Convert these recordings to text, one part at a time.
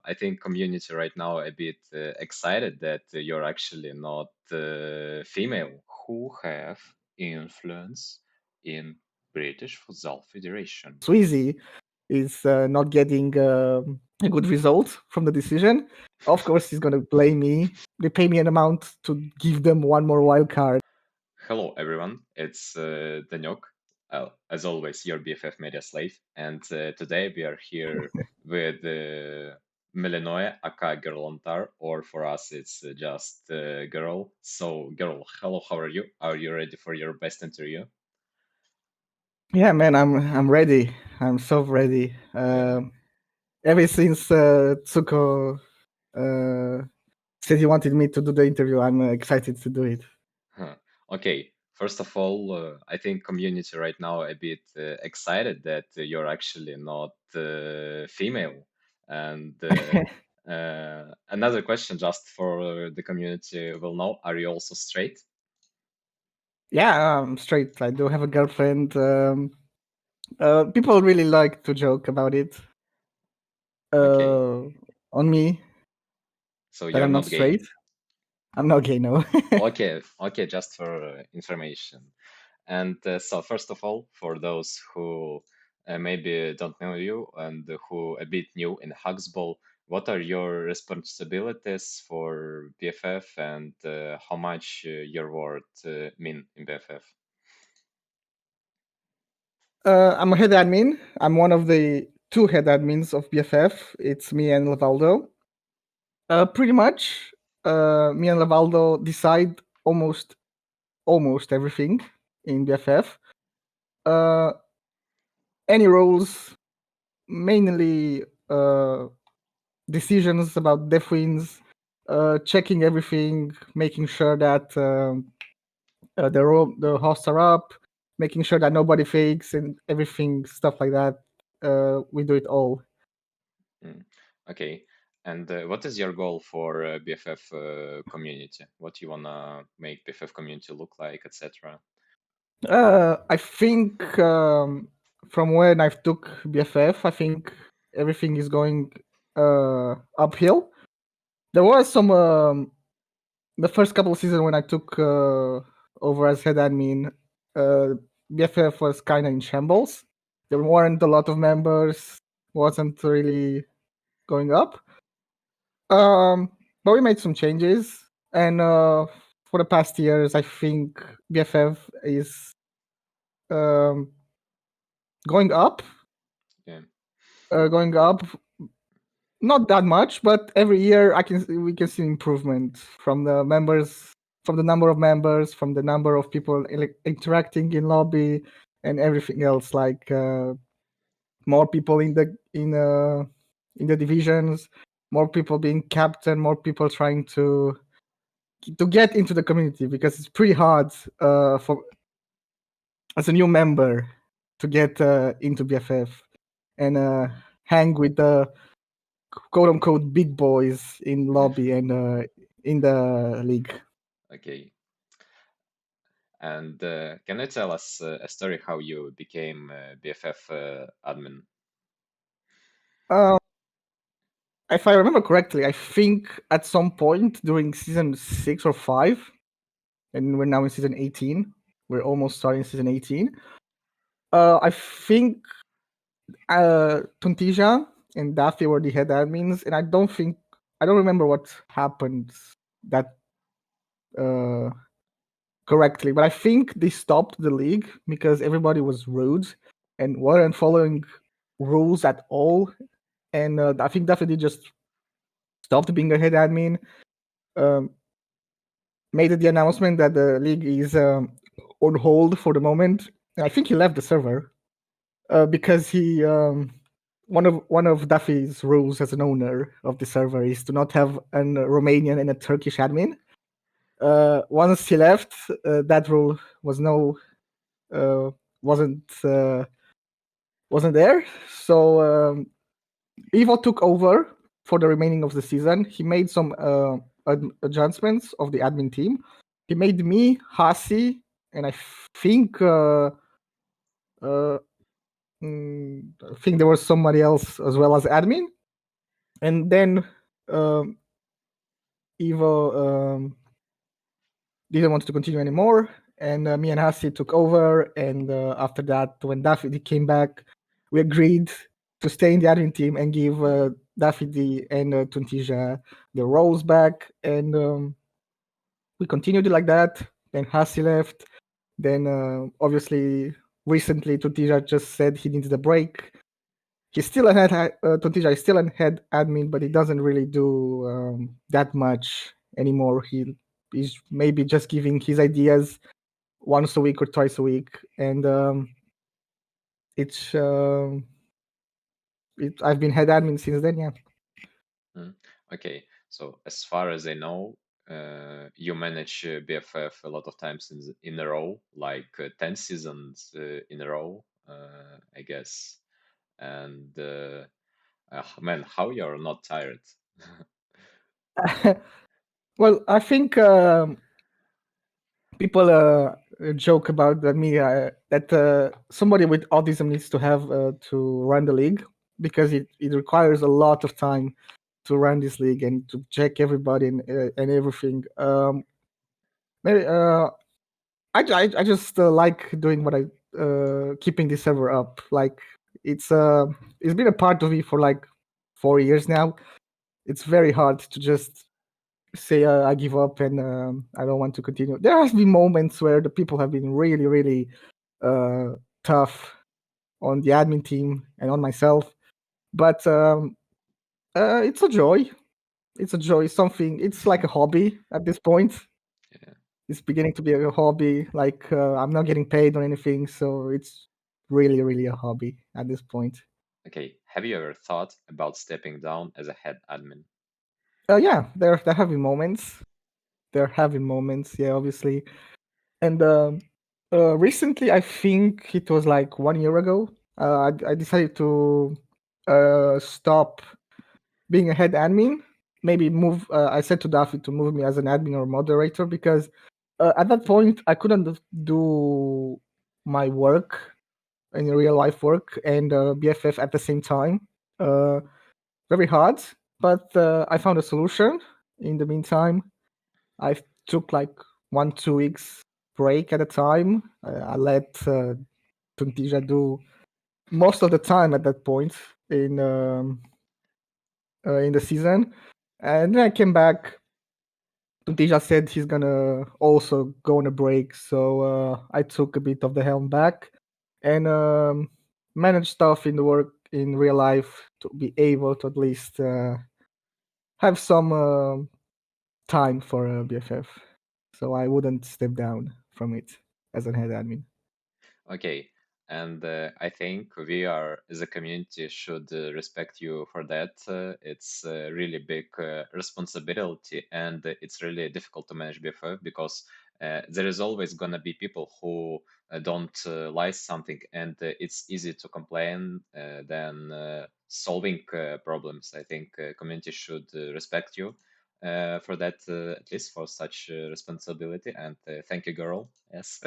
I think community right now a bit excited that you're actually not female who have influence in British Football Federation. Sweezy is not getting a good result from the decision. Of course, he's going to blame me. They pay me an amount to give them one more wild card. Hello, everyone. It's danek, as always, your BFF media slave. And today we are here with Melinoe, aka Girlantar, or for us, it's just girl. So, girl, hello, how are you? Are you ready for your best interview? Yeah, man, I'm ready. I'm so ready. Yeah. Ever since Tsuko said he wanted me to do the interview, I'm excited to do it. Huh. Okay. First of all, I think community right now a bit excited that you're actually not female. And another question, just for the community will know: are you also straight? Yeah, I'm straight. I do have a girlfriend. People really like to joke about it Okay. on me So that you're I'm not not gay. straight. I'm not gay, no. Okay. Okay. Just for information. And so, first of all, for those who maybe don't know you and who a bit new in Huxball, what are your responsibilities for BFF and how much your word mean in BFF? I'm a head admin. I'm one of the two head admins of BFF. It's me and Lavaldo. Pretty much, me and Lavaldo decide almost everything in BFF. Any roles, mainly decisions about def wins, checking everything, making sure that the hosts are up, making sure that nobody fakes and everything, stuff like that. We do it all. Mm. Okay. And what is your goal for BFF community? What you wanna make BFF community look like, etc.? I think from when I took BFF, I think everything is going uphill. There was some the first couple of seasons when I took over as head admin, BFF was kind of in shambles. There weren't a lot of members, wasn't really going up. But we made some changes, and for the past years, I think BFF is going up. Yeah. Going up, not that much, but every year we can see improvement from the members, from the number of members, from the number of people interacting in lobby, and everything else. Like more people in the divisions, more people being captain, more people trying to get into the community, because it's pretty hard for as a new member to get into BFF and hang with the quote unquote big boys in lobby and in the league. Okay. And can you tell us a story how you became BFF admin? If I remember correctly, I think at some point during season 6 or 5, and we're now in season 18, we're almost starting season 18. I think Tuntija and Daffy were the head admins, and I don't remember what happened that correctly, but I think they stopped the league because everybody was rude and weren't following rules at all. And I think Daffy just stopped being a head admin, made the announcement that the league is on hold for the moment. And I think he left the server because he one of Daffy's rules as an owner of the server is to not have a Romanian and a Turkish admin. Once he left, that rule was wasn't there. So Ivo took over for the remaining of the season. He made some adjustments of the admin team. He made me Hasi, and I think I think there was somebody else as well as admin. And then um, Evo didn't want to continue anymore, and me and Hasi took over. And after that, when Daffy came back, we agreed to stay in the admin team and give Daffy and Tuntija the roles back. And we continued it like that. Then Hasi left. Then obviously recently Tuntija just said he needs a break. He's still a Tontija is still a head admin, but he doesn't really do that much anymore. He's maybe just giving his ideas once a week or twice a week, and it's I've been head admin since then. Yeah. Mm. Okay, so as far as I know, you manage BFF a lot of times in a row, like 10 seasons in a row, I guess. And man, how you're not tired? Well, I think people joke about that somebody with autism needs to have to run the league because it requires a lot of time to run this league and to check everybody and everything. Maybe, I just like doing what I keeping the server up. Like it's been a part of me for like 4 years now. It's very hard to just say I give up and I don't want to continue. There has been moments where the people have been really, really tough on the admin team and on myself, but it's a joy. It's a joy. Something. It's like a hobby at this point. Yeah. It's beginning to be a hobby. Like I'm not getting paid or anything, so it's really, really a hobby at this point. Okay, have you ever thought about stepping down as a head admin? Yeah, there have been moments. There have been moments. Yeah, obviously. And recently, I think it was like 1 year ago, I decided to stop being a head admin. Maybe move. I said to Daffy to move me as an admin or moderator because at that point I couldn't do my work in real life work and BFF at the same time. Uh, Very hard, but I found a solution. In the meantime, I took like 1 2 weeks break at a time. I let Tuntija do most of the time at that point in the season, and then I came back. Tuntija said he's gonna also go on a break, so I took a bit of the helm back and manage stuff in the work in real life to be able to at least have some time for BFF. So I wouldn't step down from it as a head admin. Okay, and I think we are, as a community, should respect you for that. It's a really big responsibility, and it's really difficult to manage BFF because there is always gonna be people who don't like something, and it's easy to complain than solving problems. I think community should respect you for that, at least for such responsibility. And thank you, girl. Yes.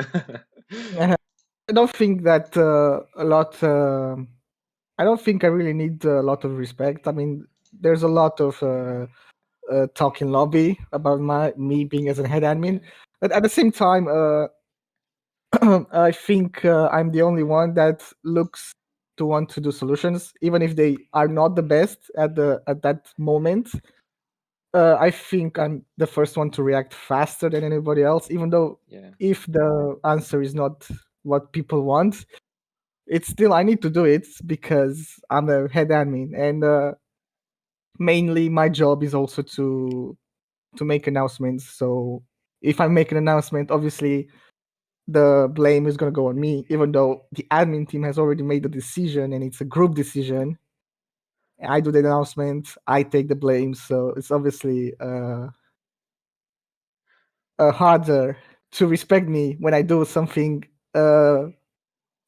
I don't think that a lot. I don't think I really need a lot of respect. I mean, there's a lot of talk in lobby about me being as a head admin, Yeah. but at the same time, I think I'm the only one that looks to want to do solutions, even if they are not the best at that moment. I think I'm the first one to react faster than anybody else, even though Yeah. if the answer is not what people want, it's still I need to do it because I'm a head admin, and mainly my job is also to make announcements. So if I make an announcement, obviously the blame is going to go on me, even though the admin team has already made the decision and it's a group decision. I do the announcement, I take the blame, so it's obviously harder to respect me when I do something.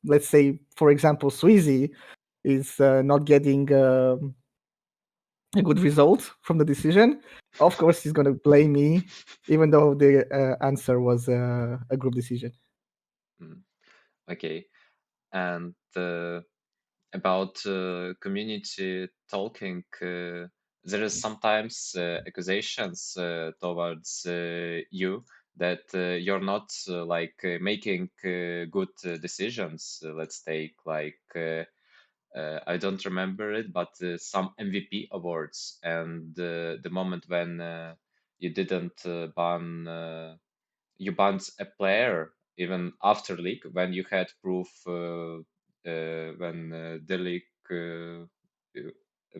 Let's say, for example, Sweezy is not getting a good result from the decision. Of course, he's going to blame me, even though the answer was a group decision. Mm. Okay. And about community talking, there is sometimes accusations towards you that you're not making good decisions. Let's take I don't remember it, but some MVP awards, and the moment when you didn't ban you banned a player even after league when you had proof when the league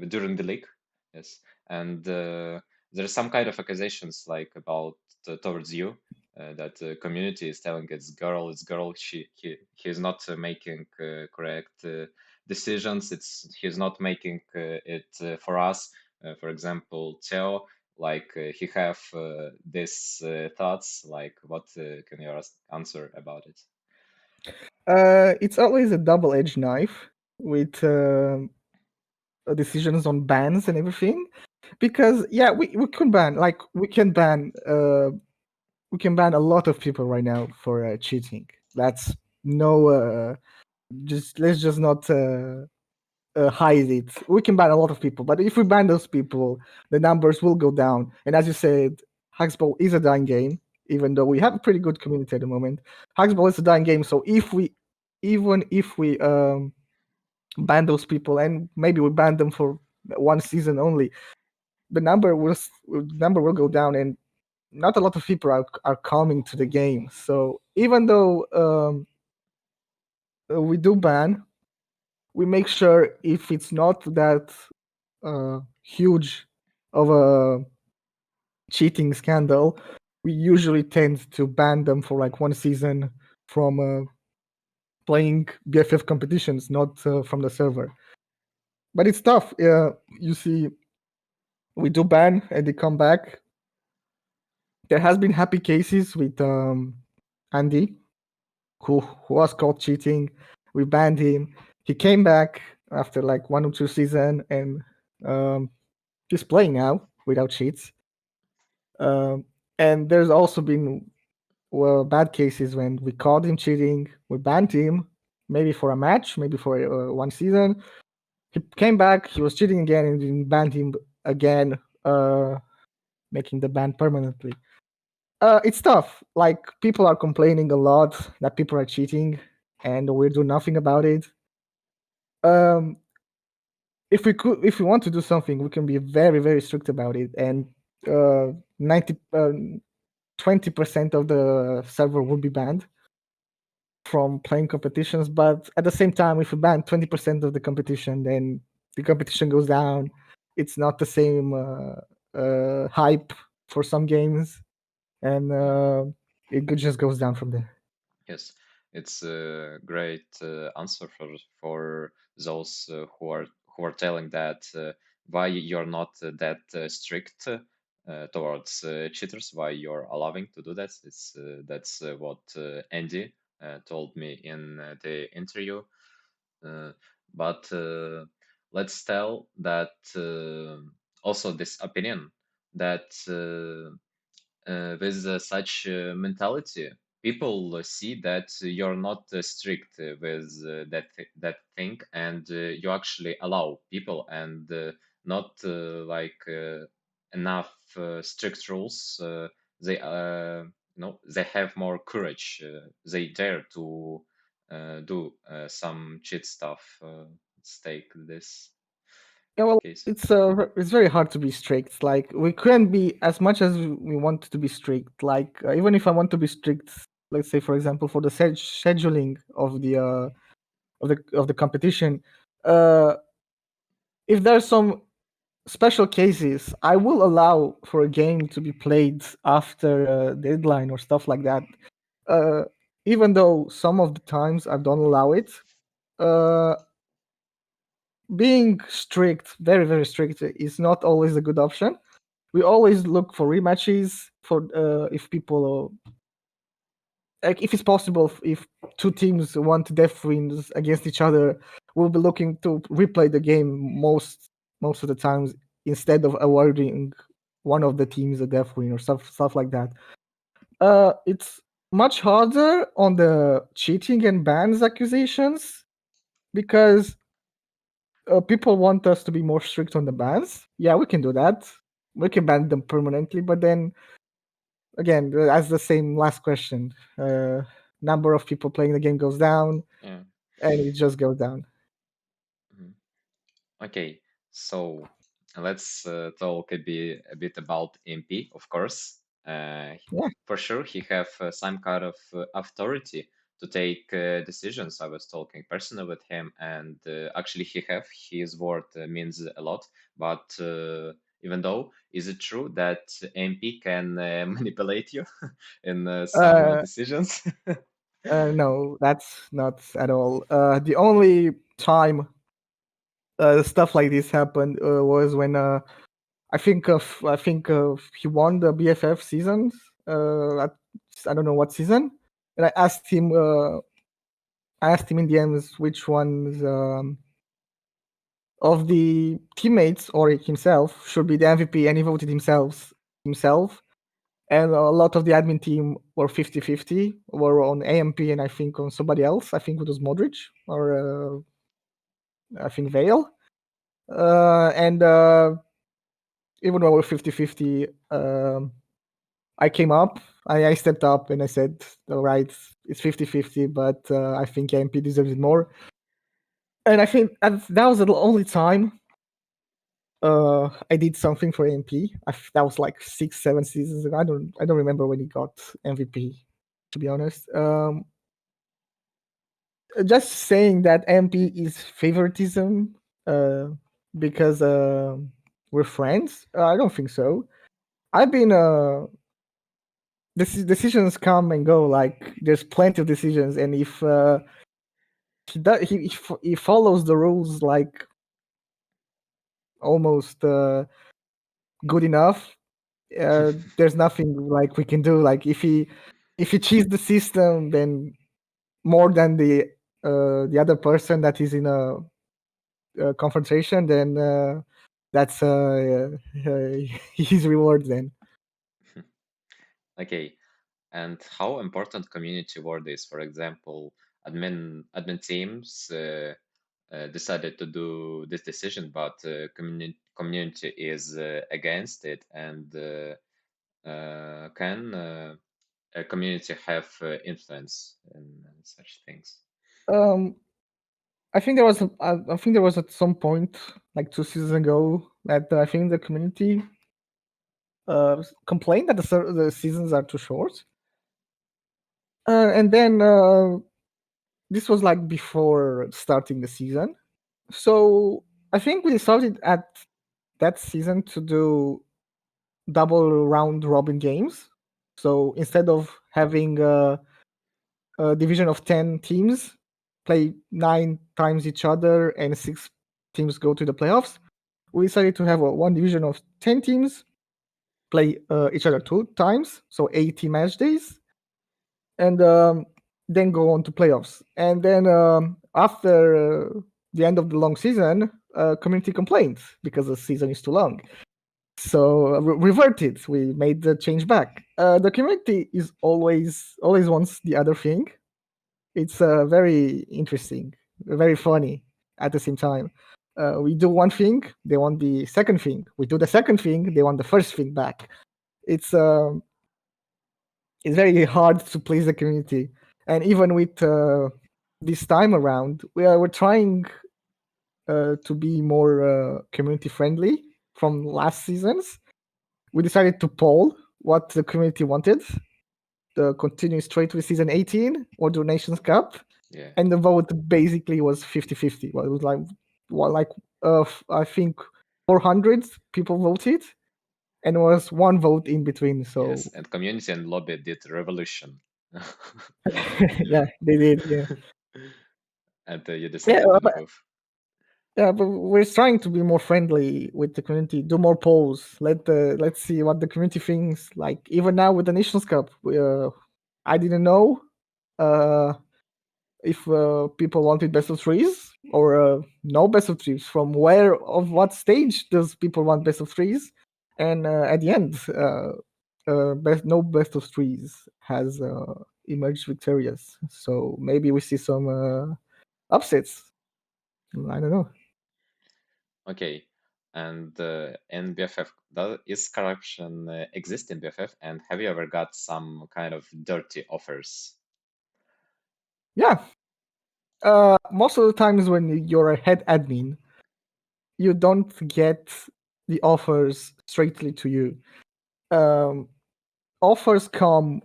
during the league, yes, and there are some kind of accusations like about towards you that the community is telling it's girl, he is not making correct decisions. He's not making it for us. For example, Theo, he have this thoughts. Like, what can you answer about it? It's always a double-edged knife with decisions on bans and everything. Because yeah, we can ban like we can ban a lot of people right now for cheating. That's no just let's just not hide it. We can ban a lot of people, but if we ban those people, the numbers will go down. And as you said, Hacksball is a dying game, even though we have a pretty good community at the moment. Hacksball is a dying game, so even if we ban those people and maybe we ban them for one season only, the number will go down, and not a lot of people are coming to the game. So even though we do ban, we make sure if it's not that huge of a cheating scandal, we usually tend to ban them for like one season from playing BFF competitions, not from the server. But it's tough. You see, we do ban and they come back. There has been happy cases with Andy, who was caught cheating. We banned him. He came back after like 1 or 2 seasons, and um, he's playing now without cheats. Um, and there's also been bad cases when we caught him cheating, we banned him, maybe for a match, maybe for one season. He came back, he was cheating again, and we banned him again, making the ban permanently. It's tough. Like people are complaining a lot that people are cheating, and we do nothing about it. Um, if we want to do something, we can be very, very strict about it, and 90 20% of the server will be banned from playing competitions. But at the same time, if we ban 20% of the competition, then the competition goes down. It's not the same hype for some games, and it just goes down from there. Yes, it's a great answer for those who are telling that why you're not that strict towards cheaters, why you're allowing to do that. That's what Andy told me in the interview. Uh, but let's tell that also this opinion that with such mentality, people see that you're not strict with that thing, and you actually allow people, and not enough strict rules. They no, they have more courage. They dare to do some cheat stuff. Let's take this Yeah, well, case. it's very hard to be strict. Like we couldn't be as much as we want to be strict. Like even if I want to be strict, let's say for example for the scheduling of the competition, uh, if there's some special cases, I will allow for a game to be played after a deadline or stuff like that. Uh, Even though some of the times I don't allow it, uh, being strict, very very strict, is not always a good option. We always look for rematches for if people like if it's possible if two teams want death wins against each other, we'll be looking to replay the game most of the times instead of awarding one of the teams a death win or stuff like that. It's much harder on the cheating and bans accusations because people want us to be more strict on the bans. Yeah, we can do that. We can ban them permanently, but then again, as the same last question, number of people playing the game goes down, Yeah. and it just goes down. Mhm. Okay, so let's talk a bit about MP, of course. Yeah. For sure, he have some kind of authority to take decisions. I was talking personally with him, and actually, he have his word means a lot. But even though, is it true that MP can manipulate you in some Uh, decisions? no, that's not at all. The only time stuff like this happened was when I think he won the BFF seasons. I don't know what season, and I asked him in the end which ones of the teammates or himself should be the MVP, and he voted himself. And a lot of the admin team were 50-50, were on AMP and I think on somebody else. I think it was Modric or I think Vale. And even though we're 50-50, I came up, I stepped up and I said, all right, it's 50-50, but I think AMP deserves it more. And I think that was the only time I did something for AMP. That was like 6-7 seasons ago. I don't remember when he got MVP, to be honest. Just saying that MP is favoritism uh, because we're friends. I don't think so. I've been decisions come and go. Like there's plenty of decisions, and if he follows the rules like almost good enough, there's nothing like we can do. Like if he cheats the system, then more than the other person that is in a confrontation, then that's his reward then. Okay, and how important community word is? For example, admin teams decided to do this decision, but community is against it, and can a community have influence in such things? Um, I think there was I think there was at some point like 2 seasons ago that I think the community complained that the seasons are too short, and then this was like before starting the season. So I think we decided at that season to do double round robin games. So instead of having a division of 10 teams play 9 times each other and 6 teams go to the playoffs, we decided to have one division of 10 teams play each other 2 times, so 80 match days, and then go on to playoffs. And then after the end of the long season, community complained because the season is too long. So reverted. We made the change back. The community is always wants the other thing. It's very interesting, very funny at the same time. We do one thing, they want the second thing. We do the second thing, they want the first thing back. It's it's very hard to please the community, and even with this time around, we're trying to be more community friendly from last seasons. We decided to poll what the community wanted, the continue straight with season 18 or the Nations Cup, Yeah. and the vote basically was 50-50. Well, it was like I think 400 people voted, and it was one vote in between. Yes, So and community and lobby did revolution. yeah, they did. Yeah, And you yeah, decided to improve. yeah, but we're trying to be more friendly with the community. Do more polls. Let's see what the community thinks. Like even now with the Nations Cup, I didn't know uh, if people wanted best of threes or no best of threes. From where of what stage does people want best of threes? And at the end, no best of threes has emerged victorious. So maybe we see some upsets. I don't know. Okay. And in BFF, is corruption exist in BFF? And have you ever got some kind of dirty offers? Yeah. Most of the times when you're a head admin, you don't get the offers straightly to you. Um, Offers come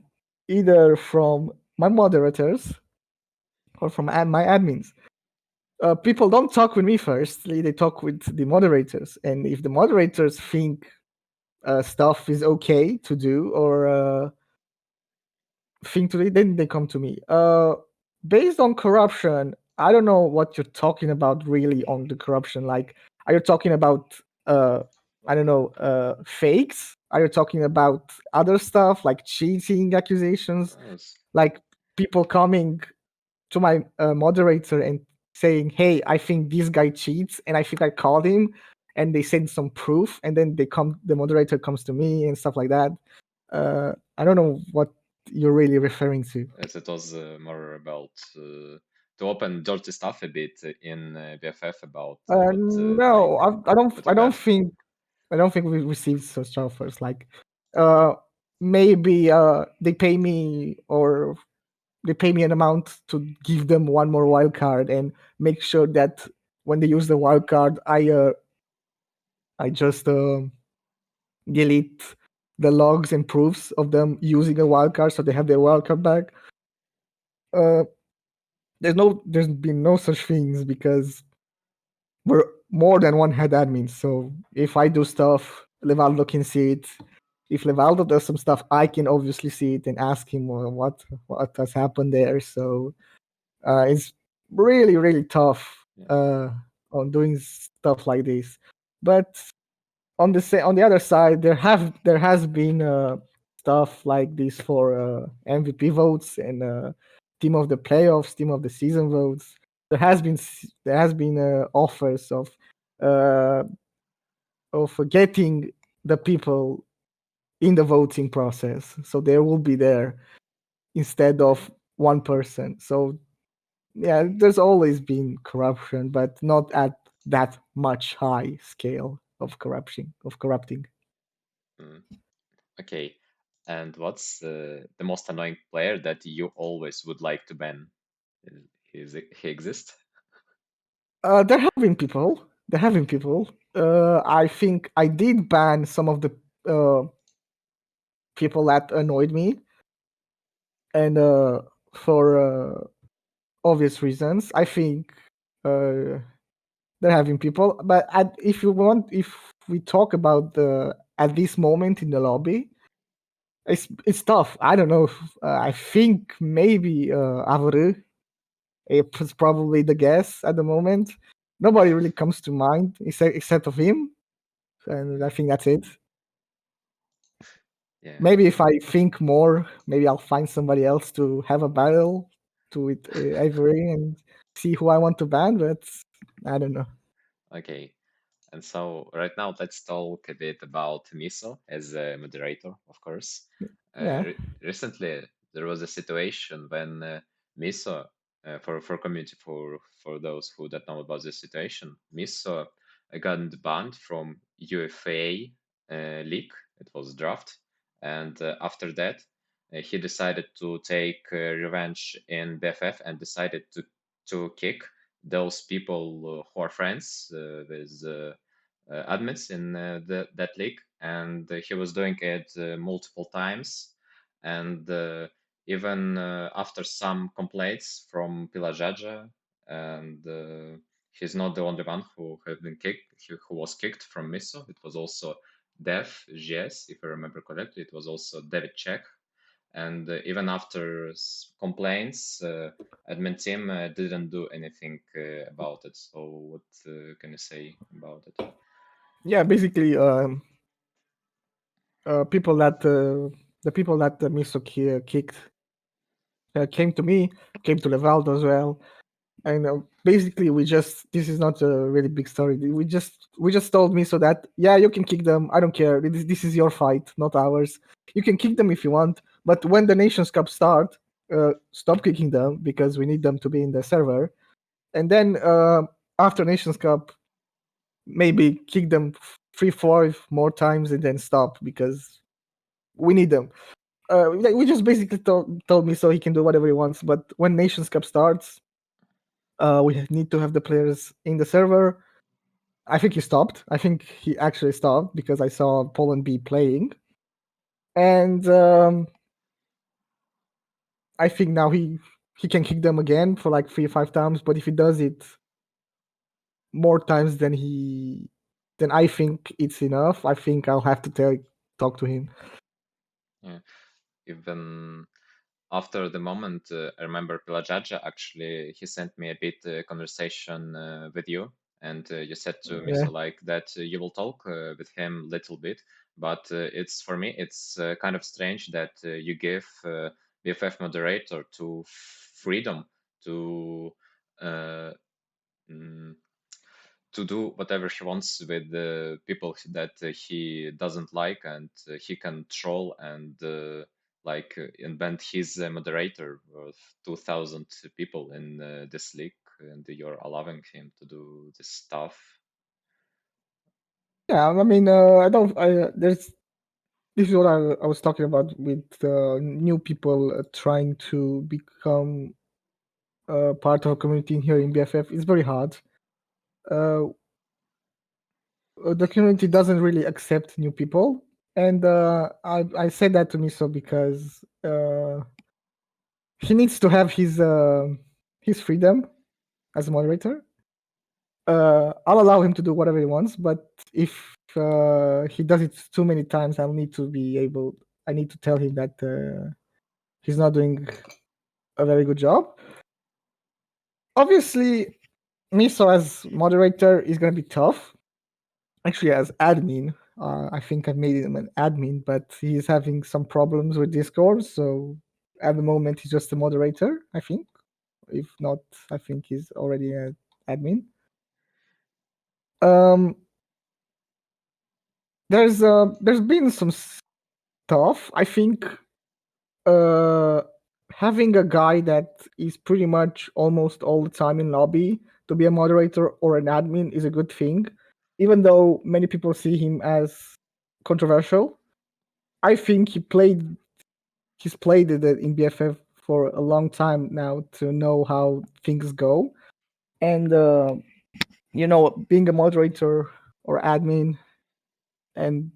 either from my moderators or from my admins. People don't talk with me firstly; they talk with the moderators, and if the moderators think stuff is okay to do or think to do, then they come to me. Based on corruption, I don't know what you're talking about really on the corruption. Like, are you talking about I don't know fakes? Are you talking about other stuff like cheating accusations? Yes. Like people coming to my moderator and saying, "Hey, I think this guy cheats, and I think I called him," and they send some proof, and then the moderator comes to me and stuff like that. I don't know what you're really referring to. As it was more about to open dirty stuff a bit in BFF about No, what I you don't got. think we received such offers. Like, uh, maybe they pay me or they pay me an amount to give them one more wild card and make sure that when they use the wild card, I just delete the logs and proofs of them using a wild card, so they have their wild card back. Uh, there's been no such things because we're more than one head admin. So if I do stuff, Levaldo can see it. If Levaldo does some stuff, I can obviously see it and ask him what has happened there. So it's really tough Yeah. on doing stuff like this. But on the other side, there has been stuff like this for MVP votes and team of the playoffs, team of the season votes. There has been offers uh, of getting the people in the voting process, so they will be there instead Okay. of one person. So yeah, there's always been corruption, but not at that much high scale of corrupting. Mm. Okay. And what's the most annoying player that you always would like to ban? He exist? There have been people. There have been people. I think I did ban some of the uh, people that annoyed me, and for obvious reasons. I think uh, there have been people, but if you want, if we talk about the at this moment in the lobby, it's tough. I don't know. I think maybe Avru is probably the guess at the moment. Nobody really comes to mind except of him, and I think that's it. Yeah. Maybe if I think more, maybe I'll find somebody else to have a battle to with Avery and see who I want to ban. But I don't know. Okay. And so right now let's talk a bit about MISO as a moderator, of course. Yeah, Recently there was a situation when MISO, for community, for those who don't know about this situation, MISO got banned from UFA league. It was draft, and after that he decided to take revenge in BFF and decided to kick those people who are friends with admins in that league, and he was doing it multiple times. And even after some complaints from Pilajaja, and he's not the only one who have been kicked, who was kicked from MISO. It was also Dev GS, if I remember correctly. It was also David Czech, and even after complaints, admin team didn't do anything about it. So what can you say about it? yeah. Basically, people that the people that the Miso kicked came to me, came to Levaldo as well, and basically we just this is not a really big story. We just told me so that yeah, you can kick them. I don't care. This is your fight, not ours. You can kick them if you want, but when the Nations Cup start, stop kicking them because we need them to be in the server. And then after Nations Cup, maybe kick them 3-4 more times and then stop because we need them. We just basically told me so he can do whatever he wants. But when Nations Cup starts, we need to have the players in the server. I think he stopped. I think he actually stopped because I saw Poland be playing, and I think now he can kick them again for like 3-5 times. But if he does it more times than I think it's enough, I think I'll have to talk to him. Yeah. Even after the moment, I remember Pilajaja actually, he sent me a bit conversation with you, and you said to me so like that you will talk with him little bit, but it's for me it's kind of strange that you give BFF moderator to freedom to uh, mm, to do whatever he wants with the people that he doesn't like, and he can troll and invent his moderator of 2,000 people in this league, and you're allowing him to do this stuff. Yeah, I mean, I don't. There's this is what I was talking about with new people trying to become part of a community here in BFF. It's very hard. The community doesn't really accept new people, and I said that to Miso because he needs to have his freedom as a moderator. I'll allow him to do whatever he wants, but if he does it too many times, I need to tell him that he's not doing a very good job. Obviously, Miso as moderator is going to be tough. Actually, as admin, I think I made him an admin, but he's having some problems with Discord. So at the moment, he's just a moderator, I think. If not, I think he's already an admin. There's been some stuff. I think having a guy that is pretty much almost all the time in lobby to be a moderator or an admin is a good thing, even though many people see him as controversial. I think he's played it in BFF for a long time now to know how things go, and being a moderator or admin, and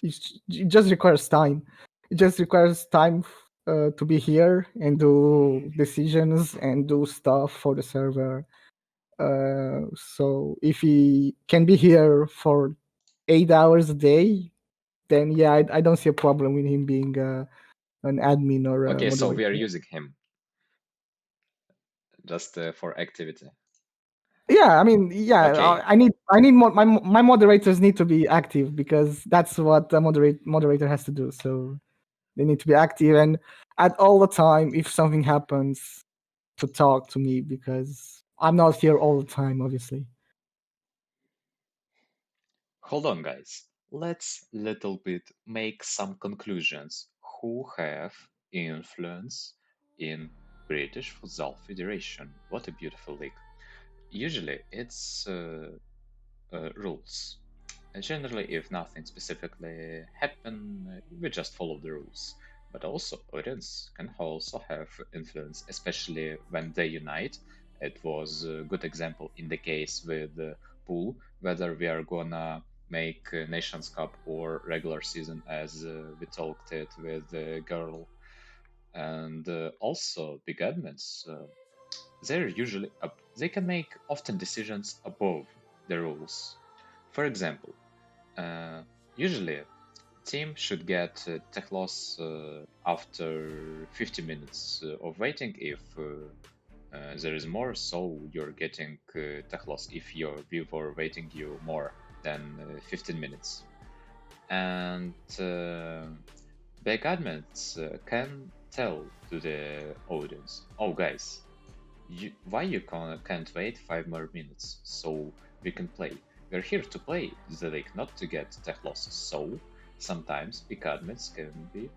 it just requires time. It just requires time to be here and do decisions and do stuff for the server. So if he can be here for 8 hours a day, then yeah, I don't see a problem with him being an admin or a Okay, so we are moderator. using him just for activity. Yeah, I mean, yeah, Okay. I need my moderators need to be active because that's what a moderator has to do. So they need to be active and at all the time if something happens to talk to me because I'm not here all the time, obviously. Hold on, guys. Let's little bit make some conclusions. Who have influence in British Futsal Federation? What a beautiful league. Usually, it's rules. Generally, if nothing specifically happen, we just follow the rules. But also, audience can also have influence, especially when they unite. It was a good example in the case with pool, whether we are gonna make Nations Cup or regular season, as we talked it with the girl. And also, big admins, they're usually up. They can make often decisions above the rules. For example, usually team should get tech loss after 50 minutes of waiting if there is more, so you're getting tech loss if your viewer waiting you more than 15 minutes. And back admins can tell to the audience, oh guys, why you can't wait 5 more minutes so we can play? We're here to play the league, not to get tech losses. So sometimes big admins can be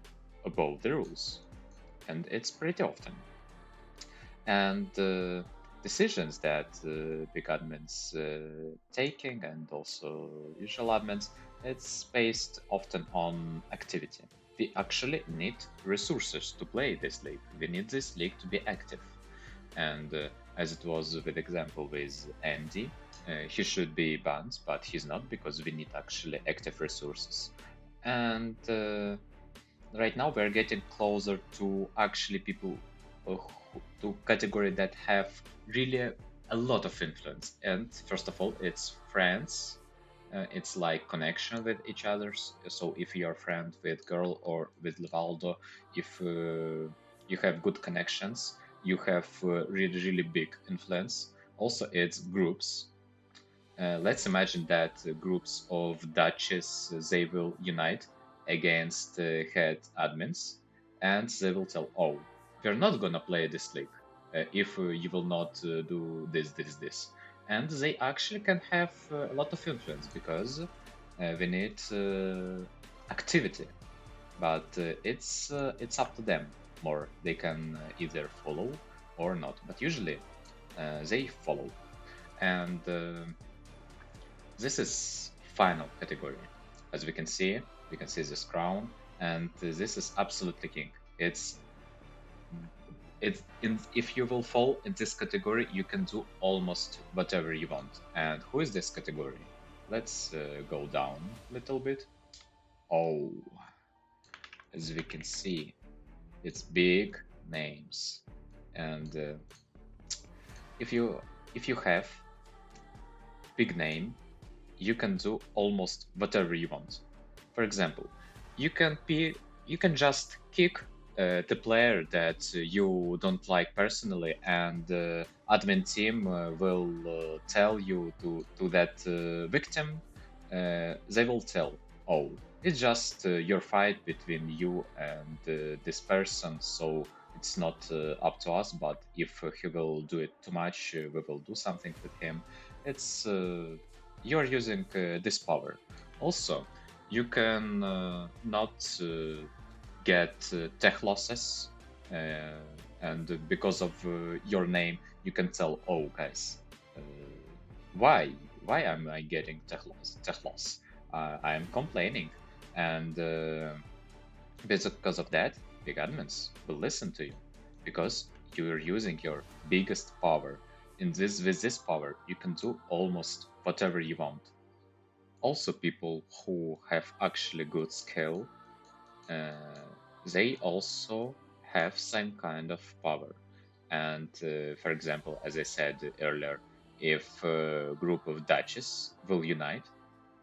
above the rules, and it's pretty often. And decisions that big admins taking and also usual admins, it's based often on activity. We actually need resources to play this league. We need this league to be active. And as it was with example with AMD, he should be banned, but he's not because we need actually active resources. And right now we're getting closer to actually people to category that have really a lot of influence. And first of all, it's friends. It's like connection with each other. So if you're friend with girl or with Levaldo, if you have good connections, you have really really big influence. Also, it's groups. Let's imagine that groups of Dutches they will unite against head admins, and they will tell, "Oh, we're not gonna play this league if you will not do this," and they actually can have a lot of influence because we need activity, but it's up to them more. They can either follow or not, but usually they follow, and this is final category. As we can see this crown, and this is absolutely king. It's in if you will fall in this category, you can do almost whatever you want. And who is this category? Let's go down a little bit. Oh, as we can see, it's big names, and if you if you have big name, you can do almost whatever you want. For example, you can just kick the player that you don't like personally, and admin team will tell you to that victim. They will tell, "Oh, it's just your fight between you and this person, so it's not up to us. But if he will do it too much, we will do something with him." It's you're using this power. Also, you can not get tech losses, and because of your name, you can tell, "Oh, guys, uh, why am I getting tech loss? Tech loss? I am complaining," and because of that, big admins will listen to you because you're using your biggest power. In this with this power, you can do almost whatever you want. Also, people who have actually good skill, uh, they also have some kind of power. And for example, as I said earlier, if a group of Dutches will unite,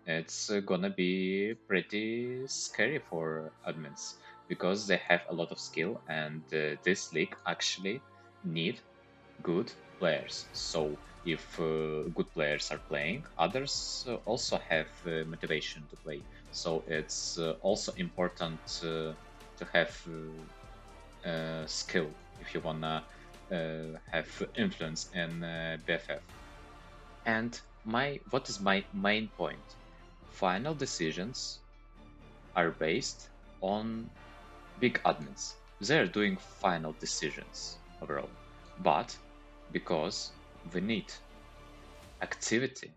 it's gonna be pretty scary for admins because they have a lot of skill, and this league actually need good players. So if good players are playing, others also have motivation to play. So it's also important to have skill if you wanna have influence in BFF. And my what is my main point? Final decisions are based on big admins. They're doing final decisions overall. But because we need activity,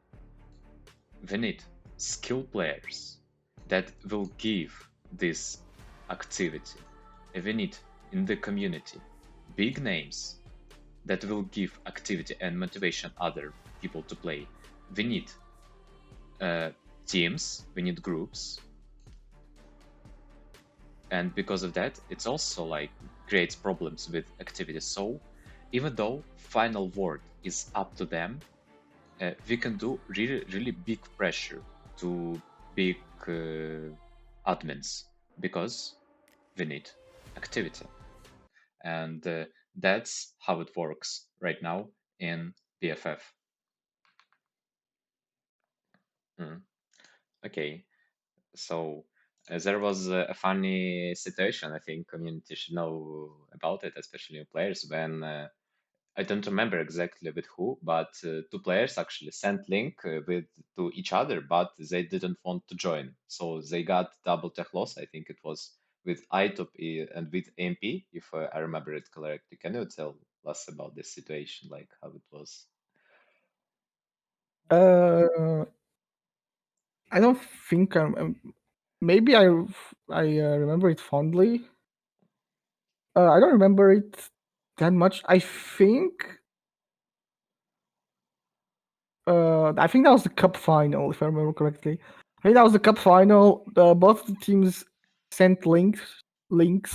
we need skill players that will give this activity. We need in the community big names that will give activity and motivation other people to play. We need uh, teams, we need groups, and because of that it's also like creates problems with activities. So even though final word is up to them, we can do really really big pressure to big admins because we need activity, and that's how it works right now in BFF. Mm. Okay, so there was a funny situation. I think community should know about it, especially new players. When I don't remember exactly with who, but two players actually sent link with to each other, but they didn't want to join, so they got double tech loss. I think it was with iTop and with AMP, if I remember it correctly. Can you tell? us about this situation, like how it was. Uh, I don't think maybe I remember it fondly. I don't remember it that much. I think that was the cup final, if I remember correctly. I think that was the cup final. Both the teams sent links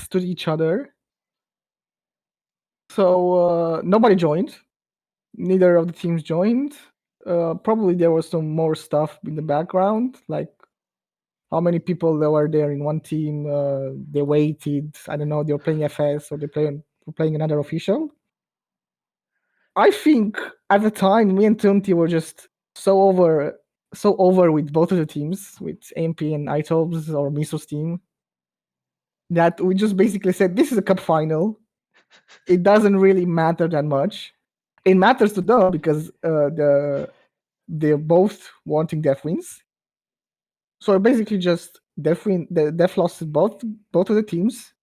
to each other. So nobody joined. Neither of the teams joined. Probably there was some more stuff in the background, like how many people there were there in one team. They waited. I don't know. They were playing FS or were playing another official. I think at the time, me and Tunti were just so over with both of the teams, with MP and Itob's or MISO's team, that we just basically said, this is a cup final. It doesn't really matter that much. It matters to them because they're both wanting Def wins. So basically just the Def lost both of the teams,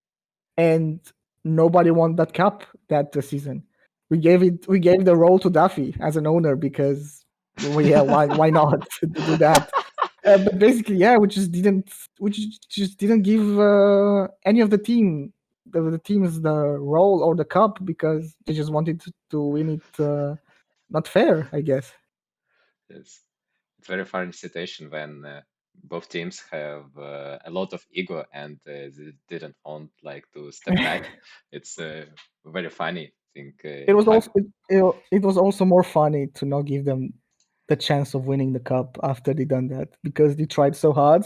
and nobody won that cup that season. We gave the role to Duffy as an owner because, well, yeah, why not do that? But basically, yeah, we just didn't give any of the teams the role or the cup because they just wanted to win it. Not fair, I guess. Yes. It's very funny situation when both teams have a lot of ego and they didn't want like to step back. It's very funny thing It in was Hug. also it was also more funny to not give them the chance of winning the cup after they done that because they tried so hard.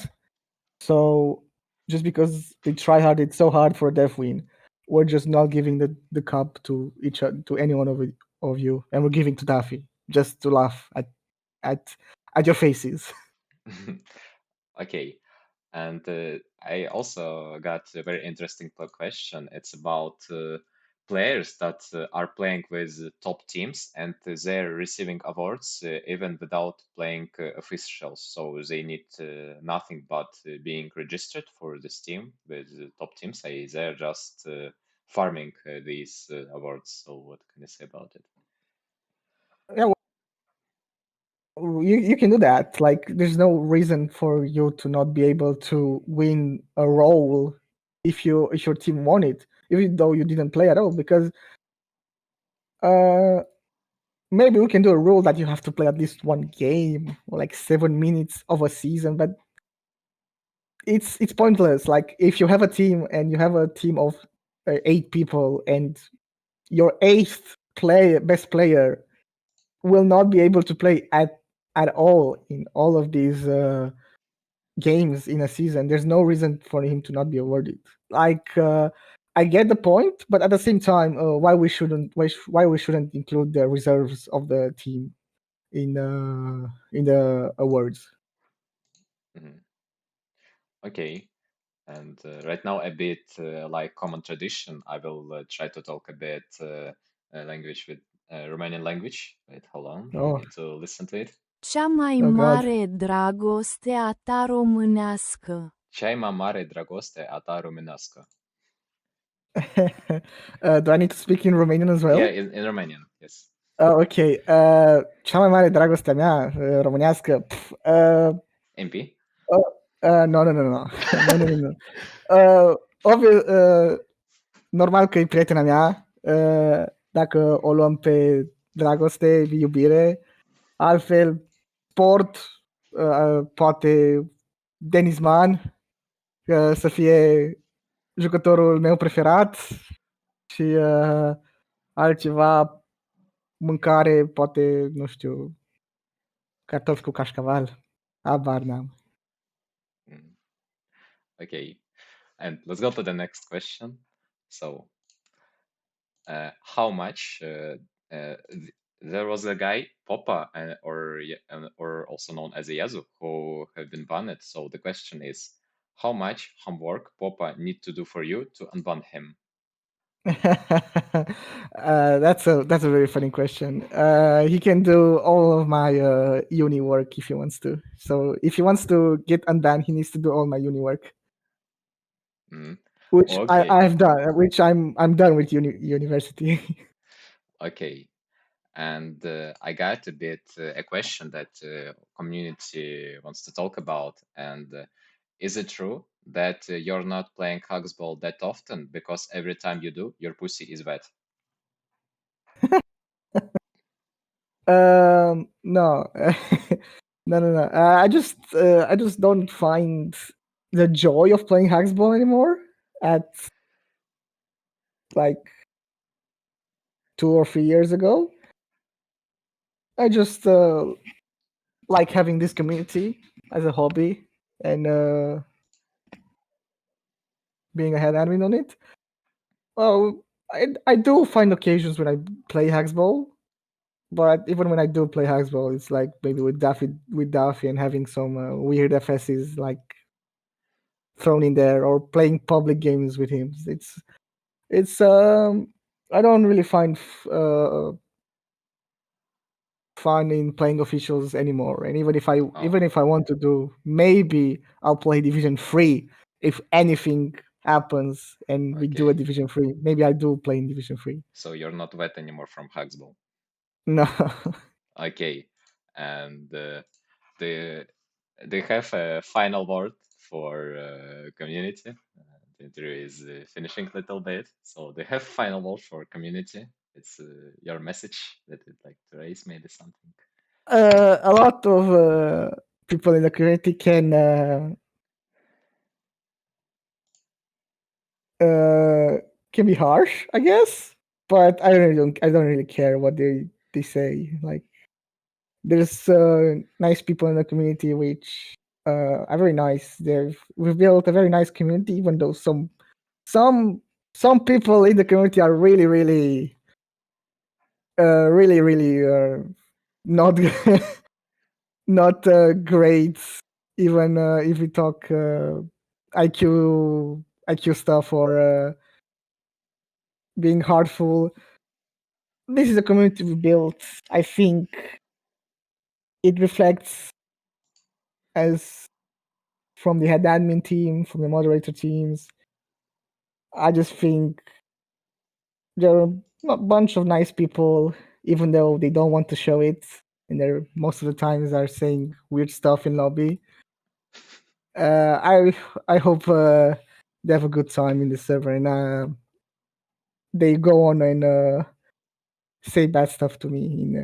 So just because they try hard, it's so hard for a deaf win. We're just not giving the cup to each other, to any one of you, and we're giving to Daffy just to laugh at at your faces. Okay. And I also got a very interesting question. It's about players that are playing with top teams and they're receiving awards even without playing officials. So they need nothing but being registered for this team with top teams. They're just farming these awards. So what can you say about it? Yeah, you can do that. Like, there's no reason for you to not be able to win a role if your team won it, even though you didn't play at all. Because uh, maybe we can do a rule that you have to play at least one game or like 7 minutes of a season, but it's pointless. Like, if you have a team and you have a team of 8 people, and your best player will not be able to play at all in all of these games in a season, there's no reason for him to not be awarded. Like, I get the point, but at the same time, why we shouldn't include the reserves of the team in the awards. Mhm. Okay. And right now, a bit like common tradition, I will try to talk a bit language with Romanian language. Wait, hold on. I Oh, need to listen to it. Cea mai oh God. mare dragoste a ta românească. Cea mai mare dragoste a ta românească. Do I need to speak in Romanian as Yeah, well? in Romanian, yes. Ok. Cea mai mare dragoste a mea românească. MP? No, no, no, no. No, no, no, no. Obvious, normal că e prietena mea. Dacă o luăm pe dragoste, iubire. Altfel, sport, poate Denisman, să fie jucătorul meu preferat și altceva, mâncare, poate, nu știu, cartofi cu cașcaval. Habar n-am. Mm, okay. And let's go to the next question. So, how much there was a guy, Popa, or also known as a Yazu, who have been banned. So the question is, how much homework Popa need to do for you to unban him? That's a very funny question. He can do all of my uni work if he wants to. So if he wants to get undone, he needs to do all my uni work, Mm. which Okay. I've done. Which I'm done with university. Okay. And I got a bit a question that community wants to talk about. And is it true that you're not playing Hugsball that often because every time you do, your pussy is wet? No, no. I just don't find the joy of playing Hacksball anymore. At like 2 or 3 years ago, I just like having this community as a hobby and being a head admin on it. Well, I do find occasions when I play Hacksball, but even when I do play Hacksball, it's like maybe with Duffy and having some weird FSs like thrown in there or playing public games with him. It's I don't really find fun in playing officials anymore. And even if I want to do, maybe I'll play Division 3 if anything happens and we do a Okay. Division 3. Maybe I do play in Division 3. So you're not wet anymore from Hugsball. No. Okay. And they have a final word for community. The interview is finishing a little bit, so they have final word for community. It's your message that you'd like to raise, maybe something. A lot of people in the community can be harsh, I guess. But I don't really care what they say. Like there's nice people in the community which are very nice. We've built a very nice community, even though some people in the community are really not not great. Even if we talk IQ stuff or being hurtful. This is a community we built. I think it reflects as from the head admin team, from the moderator teams. I just think there are a bunch of nice people, even though they don't want to show it, and they're most of the times are saying weird stuff in lobby. I hope they have a good time in the server and they go on and say bad stuff to me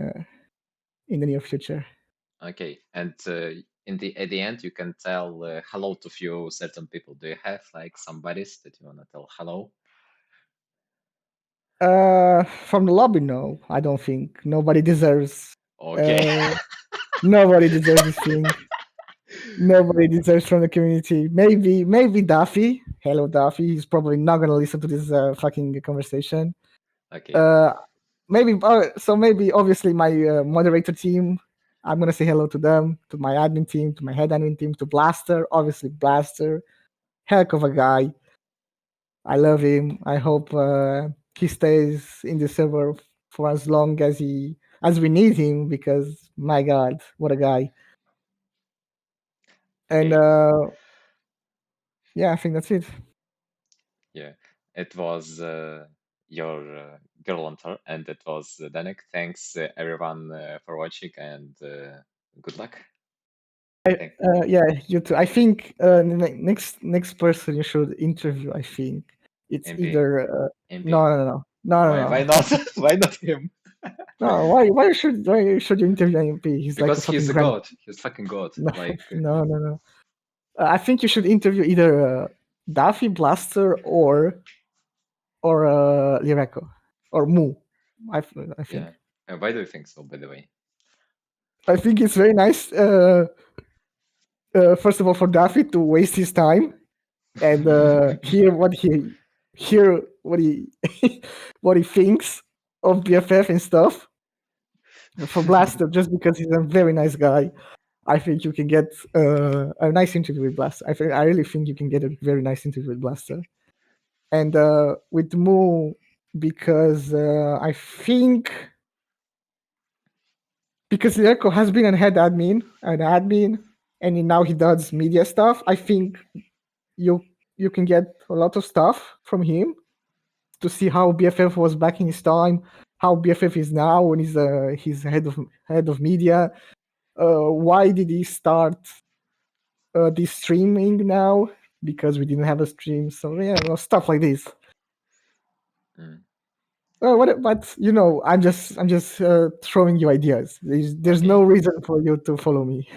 in the near future. Okay, and at the end, you can tell hello to few certain people. Do you have like some buddies that you wanna tell hello? From the lobby, no, I don't think nobody deserves. Okay. Nobody deserves this thing. Nobody deserves from the community. Maybe Daffy. Hello, Daffy. He's probably not gonna listen to this fucking conversation. Okay. Maybe so. Maybe obviously my moderator team. I'm gonna say hello to them, to my admin team, to my head admin team, to Blaster. Obviously, Blaster, heck of a guy. I love him. I hope he stays in the server for as long as we need him because my God, what a guy! And Okay. yeah, I think that's it. Yeah, it was your girl hunter, and it was Danek. Thanks everyone for watching, and good luck. Thank Yeah, you too. I think next person you should interview. I think it's MP. either MP. no. Why not? Why not him? No, why should you interview MP? He's like a Because he's fucking a grand. god. He's fucking god. No, Like no. I think you should interview either Daffy Blaster or Lireko or Mu. I think. yeah. Why do you think so, by the way? I think it's very nice. First of all, for Daffy to waste his time and hear what he what he thinks of BFF and stuff. For Blaster, just because he's a very nice guy, I think you can get a nice interview with Blaster. I really think you can get a very nice interview with Blaster. And with Moo, because I think because Lirko has been an admin, and now he does media stuff. I think you can get a lot of stuff from him to see how BFF was back in his time, how BFF is now when he's head of media. Why did he start this streaming now? Because we didn't have a stream, so yeah, stuff like this. Mm. But I'm just throwing you ideas. There's Okay. no reason for you to follow me.